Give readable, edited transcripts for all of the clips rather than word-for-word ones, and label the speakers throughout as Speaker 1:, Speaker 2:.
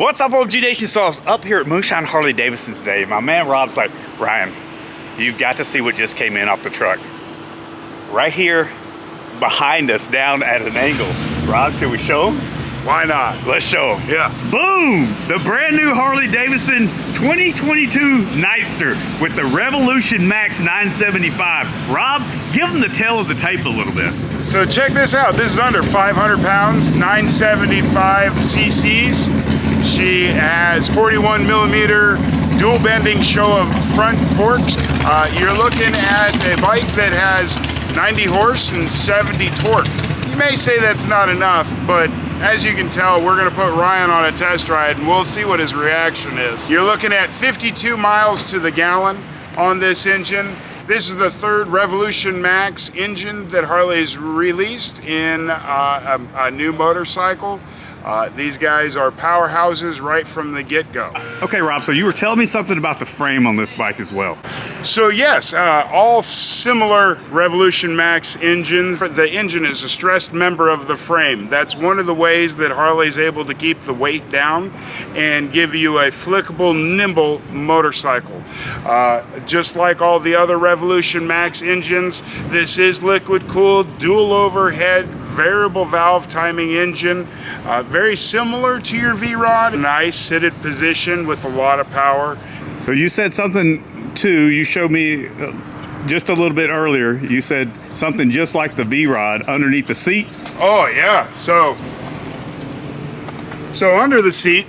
Speaker 1: What's up, OMG Nation? So I was up here at Moonshine Harley Davidson today. My man Rob's like, Ryan, you've got to see what just came in off the truck. Right here behind us, down at an angle. Rob, can we show him?
Speaker 2: Why not?
Speaker 1: Let's show him.
Speaker 2: Yeah.
Speaker 1: Boom! The brand new Harley Davidson 2022 Nightster with the Revolution Max 975. Rob, give them the tail of the tape a little bit.
Speaker 2: So check this out. This is under 500 pounds, 975 cc's. She has 41 millimeter dual bending show of front forks. You're looking at a bike that has 90 horse and 70 torque. You may say that's not enough, but as you can tell, we're gonna put Ryan on a test ride and we'll see what his reaction is. You're looking at 52 miles to the gallon on this engine. This is the third Revolution Max engine that Harley's released in a new motorcycle. These guys are powerhouses right from the get-go.
Speaker 1: Okay, Rob, so you were telling me something about the frame on this bike as well.
Speaker 2: So yes, all similar Revolution Max engines. The engine is a stressed member of the frame. That's one of the ways that Harley's able to keep the weight down and give you a flickable, nimble motorcycle. Just like all the other Revolution Max engines, this is liquid-cooled, dual overhead, variable valve timing engine. Very similar to your V-Rod. Nice seated position with a lot of power.
Speaker 1: So you said something too, you showed me just a little bit earlier, you said something just like the V-Rod underneath the seat.
Speaker 2: Oh yeah, so under the seat,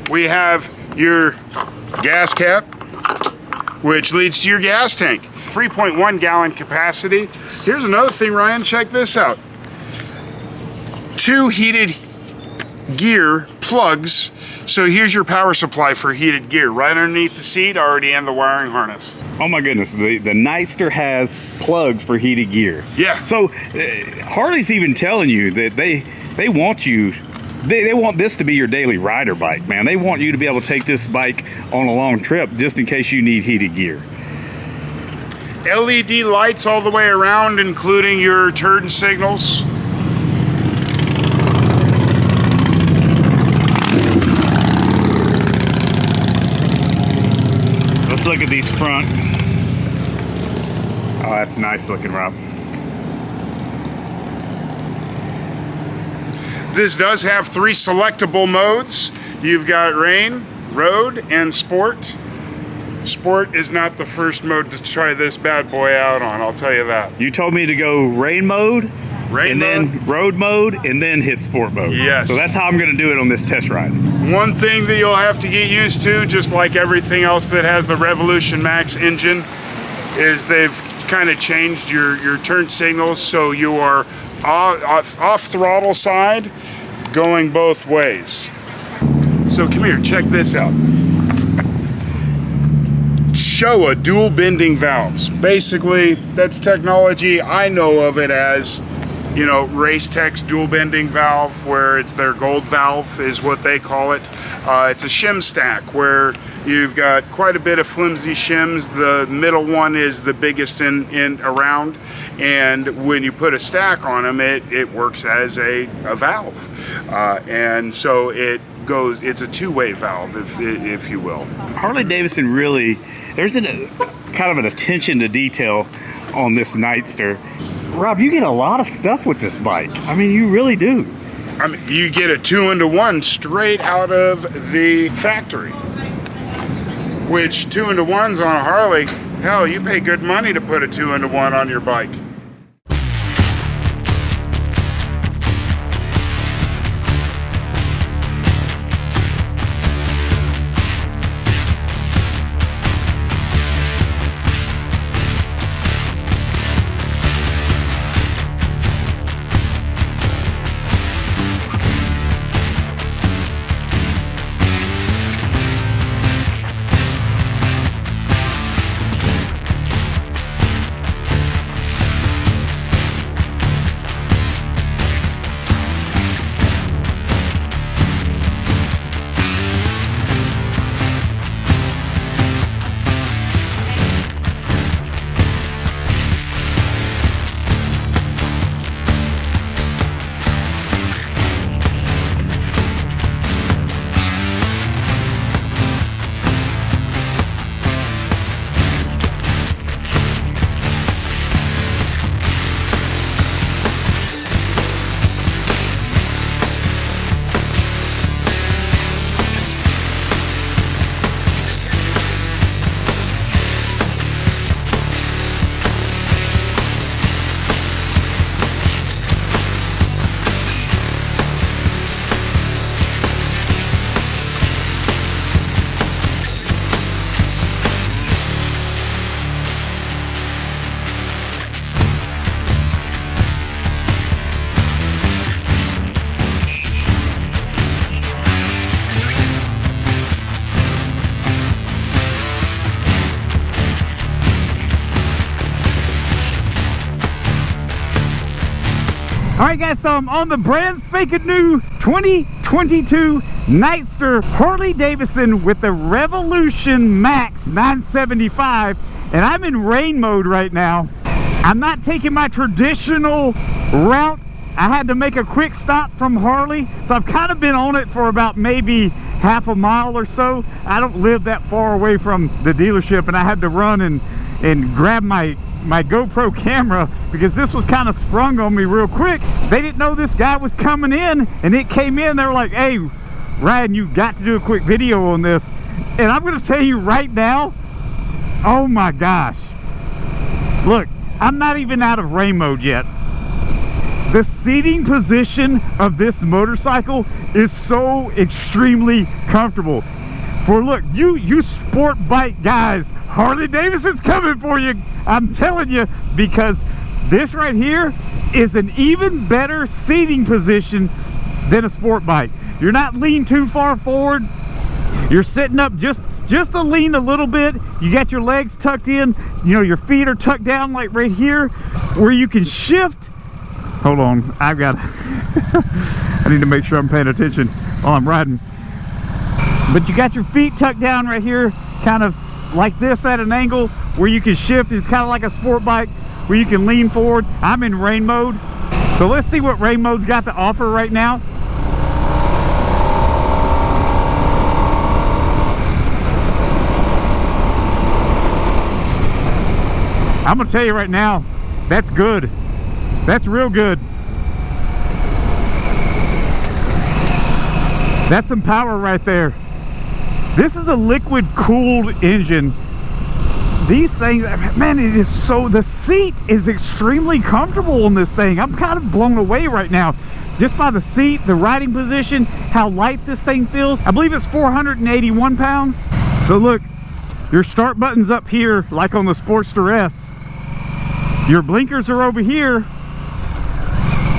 Speaker 2: we have your gas cap, which leads to your gas tank. 3.1 gallon capacity. Here's another thing, Ryan, check this out. 2 heated gear plugs. So here's your power supply for heated gear right underneath the seat, already in the wiring harness.
Speaker 1: Oh my goodness, the Nightster has plugs for heated gear.
Speaker 2: Yeah.
Speaker 1: So Harley's even telling you that they want you, they want this to be your daily rider bike, man. They want you to be able to take this bike on a long trip just in case you need heated gear.
Speaker 2: LED lights all the way around, including your turn signals.
Speaker 1: Let's look at these front. Oh, that's nice looking, Rob.
Speaker 2: This does have 3 selectable modes. You've got rain, road, and sport. Sport is not the first mode to try this bad boy out on, I'll tell you that.
Speaker 1: You told me to go rain mode, then road mode, and then hit sport mode.
Speaker 2: Yes.
Speaker 1: So that's how I'm gonna do it on this test ride.
Speaker 2: One thing that you'll have to get used to, just like everything else that has the Revolution Max engine, is they've kind of changed your turn signals, so you are off throttle side, going both ways. So come here, check this out. Showa dual bending valves. Basically, that's technology. I know of it as, you know, Race Tech's dual bending valve, where it's their gold valve is what they call it. It's a shim stack where you've got quite a bit of flimsy shims. The middle one is the biggest in around, and when you put a stack on them, it works as a valve, and so it's a two-way valve, if you will.
Speaker 1: Harley-Davidson really, there's kind of an attention to detail on this Nightster. Rob, you get a lot of stuff with this bike. I mean, you really do.
Speaker 2: I mean, you get a 2-in-1 straight out of the factory, which 2-in-1s on a Harley, hell, you pay good money to put a 2-in-1 on your bike.
Speaker 1: All right, guys, so I'm on the brand spanking new 2022 Nightster Harley Davidson with the Revolution Max 975, and I'm in rain mode right now. I'm not taking my traditional route. I had to make a quick stop from Harley, so I've kind of been on it for about maybe half a mile or so. I don't live that far away from the dealership, and I had to run and grab my GoPro camera because this was kind of sprung on me real quick. They didn't know this guy was coming in, and it came in. They were like, hey, Ryan, you got to do a quick video on this. And I'm going to tell you right now, oh my gosh. Look, I'm not even out of rain mode yet. The seating position of this motorcycle is so extremely comfortable. For look, you sport bike guys, Harley Davidson's coming for you. I'm telling you, because this right here is an even better seating position than a sport bike. You're not leaned too far forward. You're sitting up just to lean a little bit. You got your legs tucked in. You know, your feet are tucked down like right here where you can shift. Hold on, I've got I need to make sure I'm paying attention while I'm riding. But you got your feet tucked down right here, kind of like this at an angle where you can shift. It's kind of like a sport bike where you can lean forward. I'm in rain mode, so let's see what rain mode's got to offer right now. I'm gonna tell you right now, that's good. That's real good. That's some power right there. This is a liquid cooled engine. These things, man, it is so, the seat is extremely comfortable on this thing. I'm kind of blown away right now just by the seat, the riding position, how light this thing feels. I believe it's 481 pounds. So look, your start button's up here like on the Sportster S. Your blinkers are over here,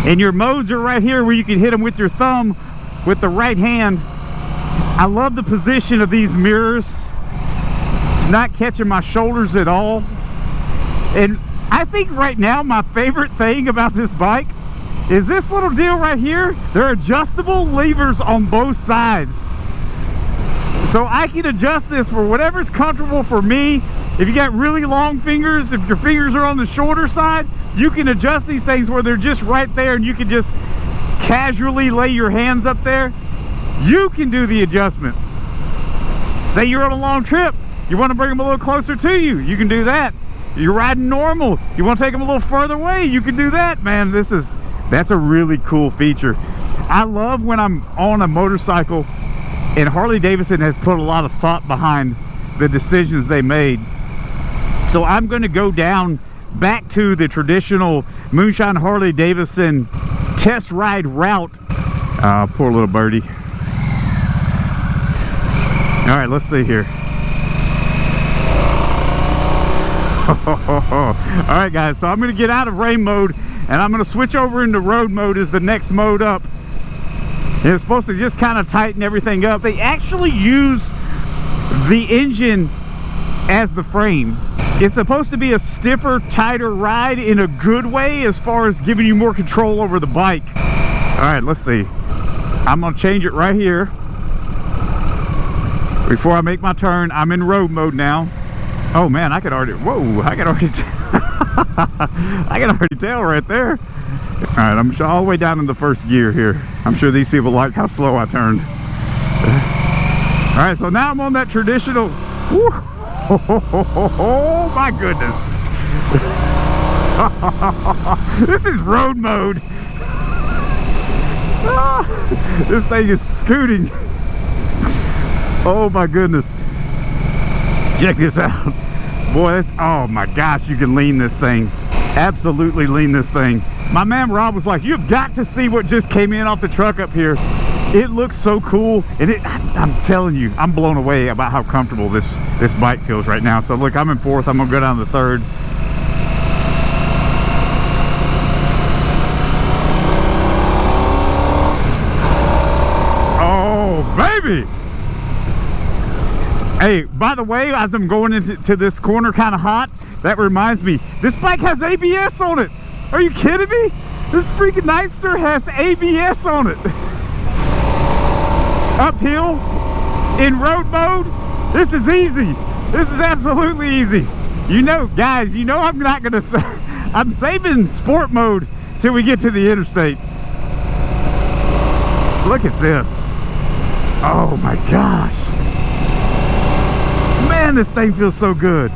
Speaker 1: and your modes are right here where you can hit them with your thumb with the right hand. I love the position of these mirrors. It's not catching my shoulders at all. And I think right now my favorite thing about this bike is this little deal right here. They're adjustable levers on both sides. So I can adjust this for whatever's comfortable for me. If you got really long fingers, if your fingers are on the shorter side, you can adjust these things where they're just right there and you can just casually lay your hands up there. You can do the adjustments. Say you're on a long trip, you want to bring them a little closer to you, you can do that. You're riding normal, you want to take them a little further away, you can do that. Man, that's a really cool feature. I love when I'm on a motorcycle, and Harley Davidson has put a lot of thought behind the decisions they made. So I'm going to go down back to the traditional Moonshine Harley Davidson test ride route. Poor little birdie. All right, let's see here. All right, guys, so I'm going to get out of rain mode and I'm going to switch over into road mode as the next mode up. And it's supposed to just kind of tighten everything up. They actually use the engine as the frame. It's supposed to be a stiffer, tighter ride in a good way as far as giving you more control over the bike. All right, let's see. I'm gonna change it right here. Before I make my turn, I'm in road mode now. Oh man, I can already, whoa, I can already tell right there. All right, I'm all the way down in the first gear here. I'm sure these people like how slow I turned. All right, so now I'm on that traditional, oh my goodness. This is road mode. This thing is scooting. Oh my goodness. Check this out. Boy, that's, oh my gosh, you can lean this thing. Absolutely lean this thing. My man Rob was like, you've got to see what just came in off the truck up here. It looks so cool, and I'm telling you, I'm blown away about how comfortable this bike feels right now. So look, I'm in fourth, I'm gonna go down to third. Oh baby! Hey, by the way, as I'm going into this corner kind of hot, that reminds me, this bike has ABS on it. Are you kidding me? This freaking Nightster has ABS on it. Uphill, in road mode, this is easy. This is absolutely easy. You know, guys, you know I'm not gonna I'm saving sport mode till we get to the interstate. Look at this. Oh my gosh. Man, this thing feels so good.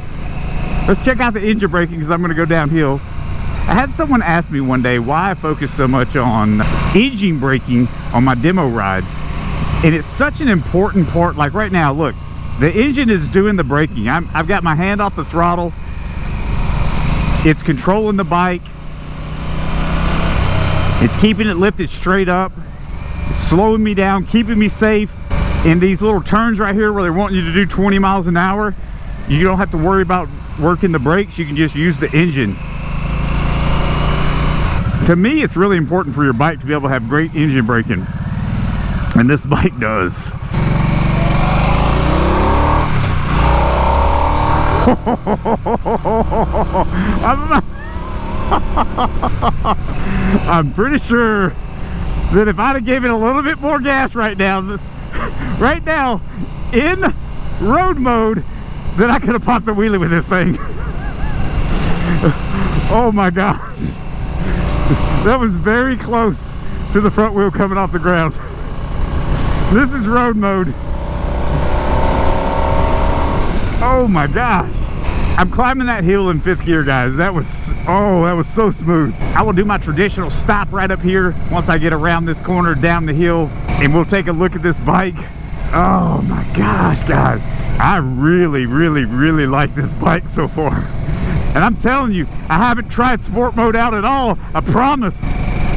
Speaker 1: Let's check out the engine braking because I'm gonna go downhill. I had someone ask me one day why I focus so much on engine braking on my demo rides. And it's such an important part. Like right now, look, the engine is doing the braking. I've got my hand off the throttle. It's controlling the bike. It's keeping it lifted straight up. It's slowing me down, keeping me safe. In these little turns right here where they want you to do 20 miles an hour, you don't have to worry about working the brakes. You can just use the engine. To me, it's really important for your bike to be able to have great engine braking. And this bike does. I'm pretty sure that if I'd have gave it a little bit more gas right now in road mode, then I could have popped the wheelie with this thing. Oh my gosh. That was very close to the front wheel coming off the ground. This is road mode. Oh my gosh. I'm climbing that hill in 5th gear, guys. That was so smooth. I will do my traditional stop right up here once I get around this corner down the hill, and we'll take a look at this bike. Oh my gosh, guys. I really, really, really like this bike so far. And I'm telling you, I haven't tried sport mode out at all. I promise.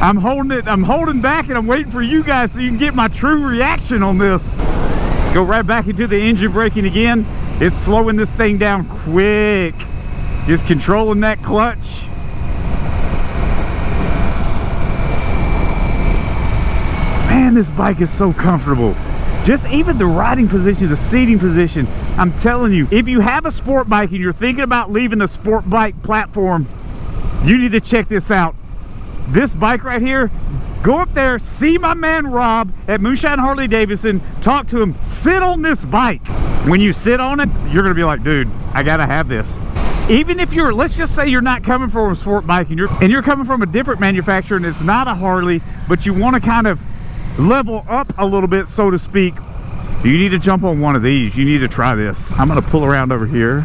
Speaker 1: I'm holding back, and I'm waiting for you guys so you can get my true reaction on this. Let's go right back into the engine braking again. It's slowing this thing down quick. Just controlling that clutch. Man, this bike is so comfortable. Just even the riding position, the seating position. I'm telling you, if you have a sport bike and you're thinking about leaving the sport bike platform, you need to check this out. This bike right here, go up there, see my man Rob at Moonshine Harley Davidson, talk to him, sit on this bike. When you sit on it, you're gonna be like, dude, I gotta have this. Even if you're, let's just say you're not coming from a sport bike and you're coming from a different manufacturer and it's not a Harley, but you want to kind of level up a little bit, so to speak, you need to jump on one of these. You need to try this. I'm gonna pull around over here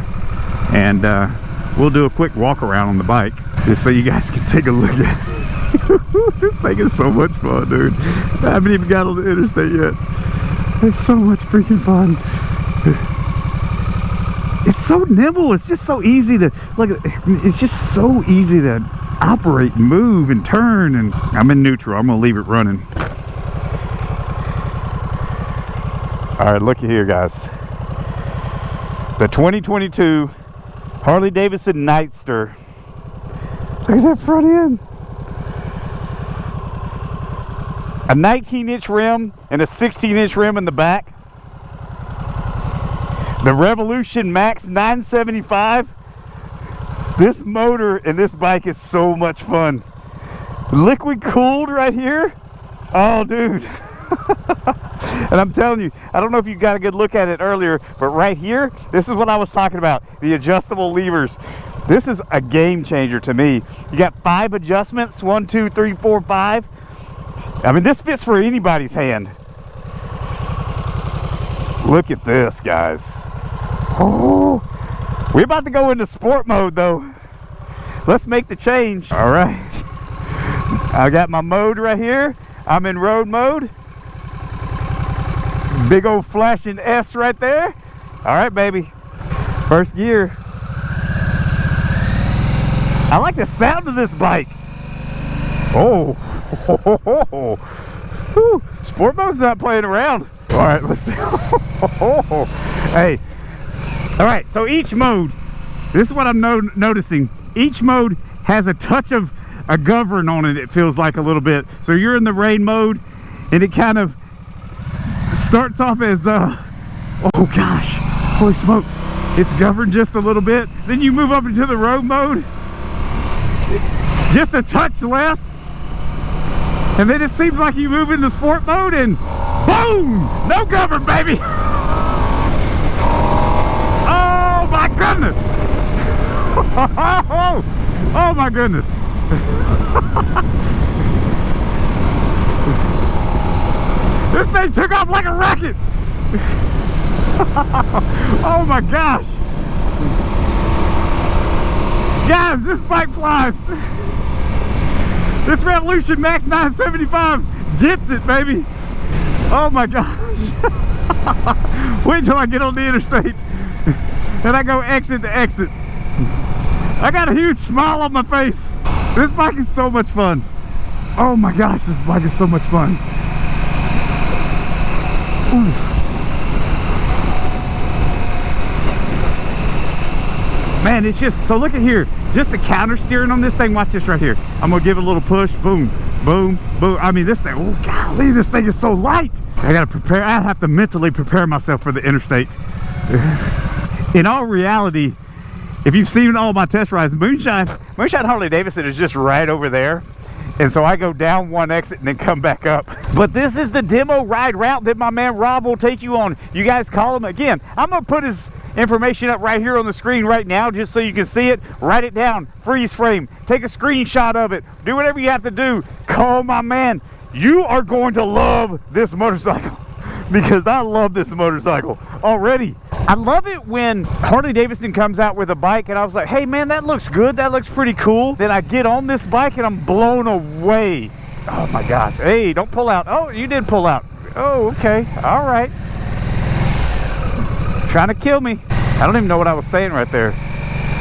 Speaker 1: and we'll do a quick walk around on the bike just so you guys can take a look at it. This thing is so much fun, dude. I haven't even got on the interstate yet. It's so much freaking fun. It's so nimble. It's just so easy to look. It's just so easy to operate, move, and turn. And I'm in neutral. I'm gonna leave it running. All right, looky here, guys. The 2022 Harley-Davidson Nightster. Look at that front end. A 19-inch rim and a 16-inch rim in the back. The Revolution Max 975. This motor and this bike is so much fun. Liquid cooled right here. Oh, dude. And I'm telling you, I don't know if you got a good look at it earlier, but right here, this is what I was talking about, the adjustable levers. This is a game changer to me. You got 5 adjustments, 1, 2, 3, 4, 5. I mean, this fits for anybody's hand. Look at this, guys. Oh, we're about to go into sport mode though. Let's make the change. All right. I got my mode right here. I'm in road mode. Big old flashing S right there. All right, baby. First gear. I like the sound of this bike. Oh. Whew. Sport mode's not playing around. All right, let's see. Hey. All right, so each mode, this is what I'm noticing. Each mode has a touch of a govern on it, it feels like a little bit. So you're in the rain mode, and it kind of starts off as, oh gosh, holy smokes. It's governed just a little bit. Then you move up into the road mode, just a touch less. And then it seems like you move into sport mode and boom! No cover, baby! Oh my goodness! Oh my goodness! This thing took off like a rocket! Oh my gosh! Guys, this bike flies! This Revolution Max 975 gets it, baby! Oh my gosh! Wait till I get on the interstate and I go exit to exit. I got a huge smile on my face. This bike is so much fun. Oh my gosh, this bike is so much fun. Ooh. Man, it's just, so look at here. Just the counter steering on this thing. Watch this right here. I'm gonna give it a little push. Boom, boom, boom. I mean, this thing, oh golly, this thing is so light. I gotta prepare, I have to mentally prepare myself for the interstate. In all reality, if you've seen all my test rides, Moonshine Harley Davidson is just right over there. And so I go down one exit and then come back up. But this is the demo ride route that my man Rob will take you on. You guys call him again. I'm gonna put his information up right here on the screen right now just so you can see it. Write it down, freeze frame, take a screenshot of it, do whatever you have to do. Call my man. You are going to love this motorcycle because I love this motorcycle already. I love it when Harley Davidson comes out with a bike and I was like, hey man, that looks good, that looks pretty cool. Then I get on this bike and I'm blown away. Oh my gosh. Hey, don't pull out. Oh, you did pull out. Oh, okay. All right. Trying to kill me. I don't even know what I was saying right there.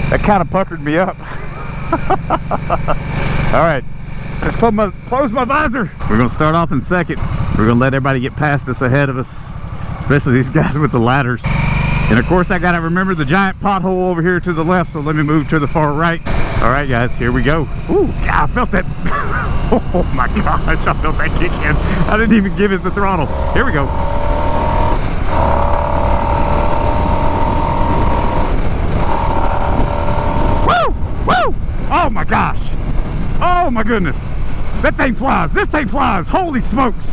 Speaker 1: That kind of puckered me up. All right. Let's close my visor. We're going to start off in second. We're going to let everybody get past us ahead of us, especially these guys with the ladders. And of course, I got to remember the giant pothole over here to the left, so let me move to the far right. All right, guys, here we go. Ooh, God, I felt that. Oh my gosh, I felt that kick in. I didn't even give it the throttle. Here we go. Woo! Woo! Oh my gosh. Oh my goodness. That thing flies. This thing flies. Holy smokes.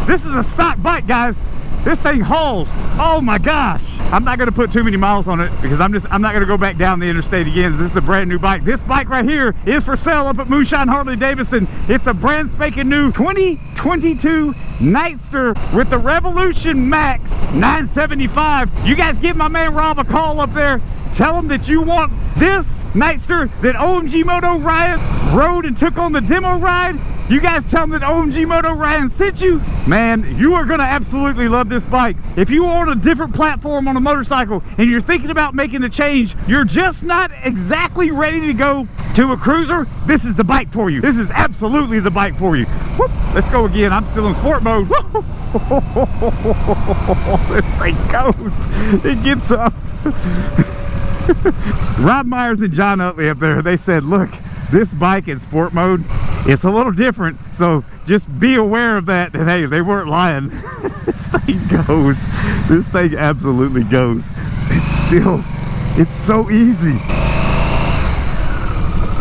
Speaker 1: This is a stock bike, guys. This thing hauls. Oh my gosh. I'm not going to put too many miles on it because I'm not going to go back down the interstate again. This is a brand new bike. This bike right here is for sale up at Moonshine Harley Davidson. It's a brand spanking new 2022 Nightster with the Revolution Max 975. You guys give my man Rob a call up there. Tell him that you want this Nightster that OMG MOTO Ryan rode and took on the demo ride. You guys tell him that OMG MOTO Ryan sent you. Man, you are gonna absolutely love this bike. If you are on a different platform on a motorcycle and you're thinking about making the change, you're just not exactly ready to go to a cruiser, this is the bike for you. This is absolutely the bike for you. Whoop, let's go again. I'm still in sport mode. This thing goes. It gets up. Rob Myers and John Utley up there, they said, look, this bike in sport mode, it's a little different, so just be aware of that. And hey, they weren't lying. This thing goes. This thing absolutely goes. It's so easy.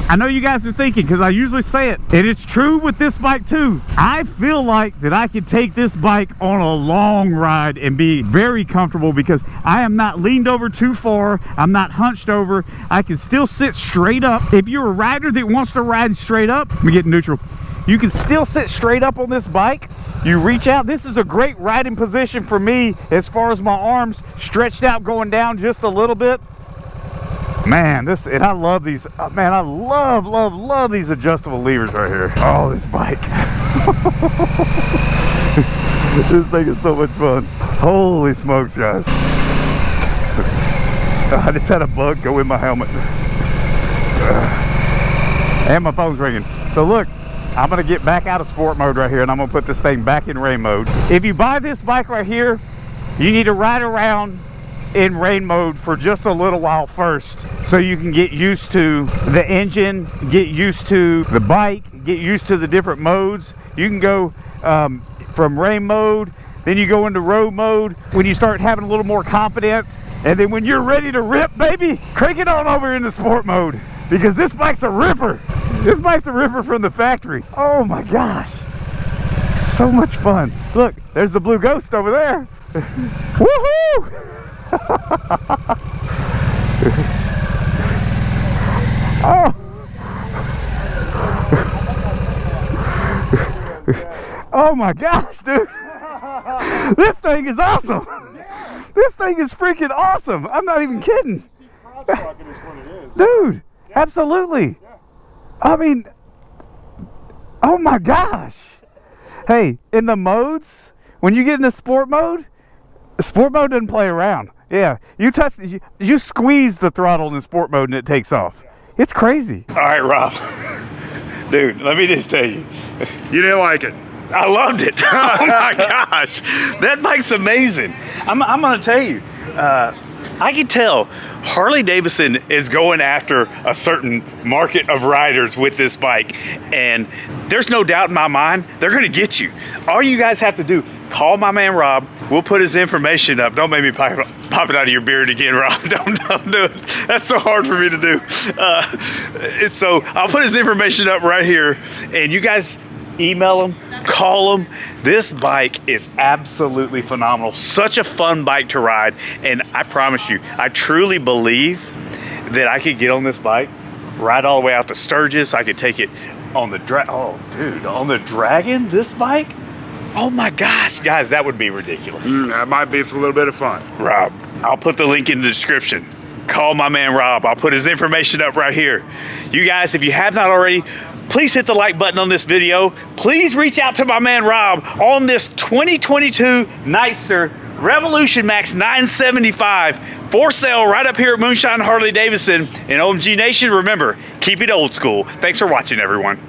Speaker 1: I know you guys are thinking, because I usually say it, and it's true with this bike too. I feel like that I could take this bike on a long ride and be very comfortable because I am not leaned over too far. I'm not hunched over. I can still sit straight up. If you're a rider that wants to ride straight up, let me get neutral. You can still sit straight up on this bike. You reach out. This is a great riding position for me as far as my arms stretched out going down just a little bit. Man, and I love these, man, I love these adjustable levers right here. Oh, this bike. This thing is so much fun. Holy smokes, guys. I just had a bug go in my helmet. And my phone's ringing. So look, I'm gonna get back out of sport mode right here and I'm gonna put this thing back in rain mode. If you buy this bike right here, you need to ride around in rain mode for just a little while first so you can get used to the engine, get used to the bike, get used to the different modes. You can go from rain mode, then you go into road mode when you start having a little more confidence, and then when you're ready to rip, baby, crank it on over into sport mode because this bike's a ripper. This bike's a ripper from the factory. Oh my gosh. So much fun. Look, there's the blue ghost over there. Woohoo! Oh. Oh my gosh, dude. This thing is awesome. This thing is freaking awesome. I'm not even kidding. Dude, absolutely. I mean, oh my gosh. Hey, in the modes, when you get into sport mode doesn't play around. Yeah, you squeeze the throttle in sport mode and it takes off. It's crazy. All right, Rob. Dude, let me just tell you.
Speaker 2: You didn't like it.
Speaker 1: I loved it. Oh my gosh. That bike's amazing. I'm going to tell you, I can tell Harley-Davidson is going after a certain market of riders with this bike, and there's no doubt in my mind they're going to get you. All you guys have to do, call my man Rob. We'll put his information up. Don't make me pop it out of your beard again, Rob. Don't do it. That's so hard for me to do. So I'll put his information up right here, and you guys email him, call him. This bike is absolutely phenomenal. Such a fun bike to ride, and I promise you, I truly believe that I could get on this bike, ride all the way out to Sturgis. I could take it on the on the Dragon. This bike, oh my gosh, guys, that would be ridiculous.
Speaker 2: That might be for a little bit of fun.
Speaker 1: Rob, I'll put the link in the description. Call my man Rob. I'll put his information up right here. You guys, if you have not already, please hit the like button on this video. Please reach out to my man Rob on this 2022 Nightster Revolution Max 975 for sale right up here at Moonshine Harley Davidson. And OMG Nation, remember, keep it old school. Thanks for watching, everyone.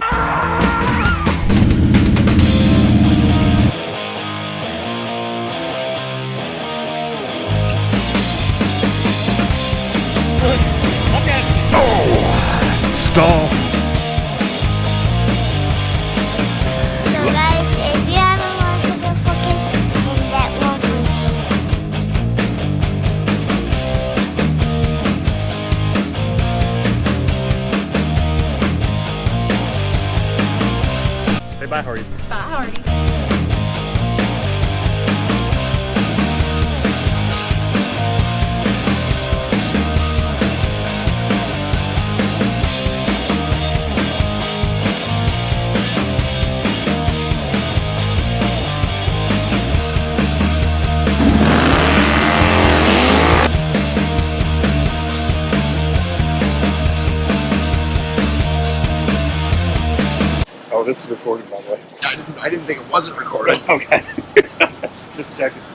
Speaker 1: Stall.
Speaker 3: So guys, if you haven't watched the focus, then that won't be.
Speaker 1: Say bye, Hardy.
Speaker 4: Bye, Hardy.
Speaker 1: Oh, this is recording, by the way.
Speaker 5: I didn't think it wasn't recorded.
Speaker 1: Okay. Just checking.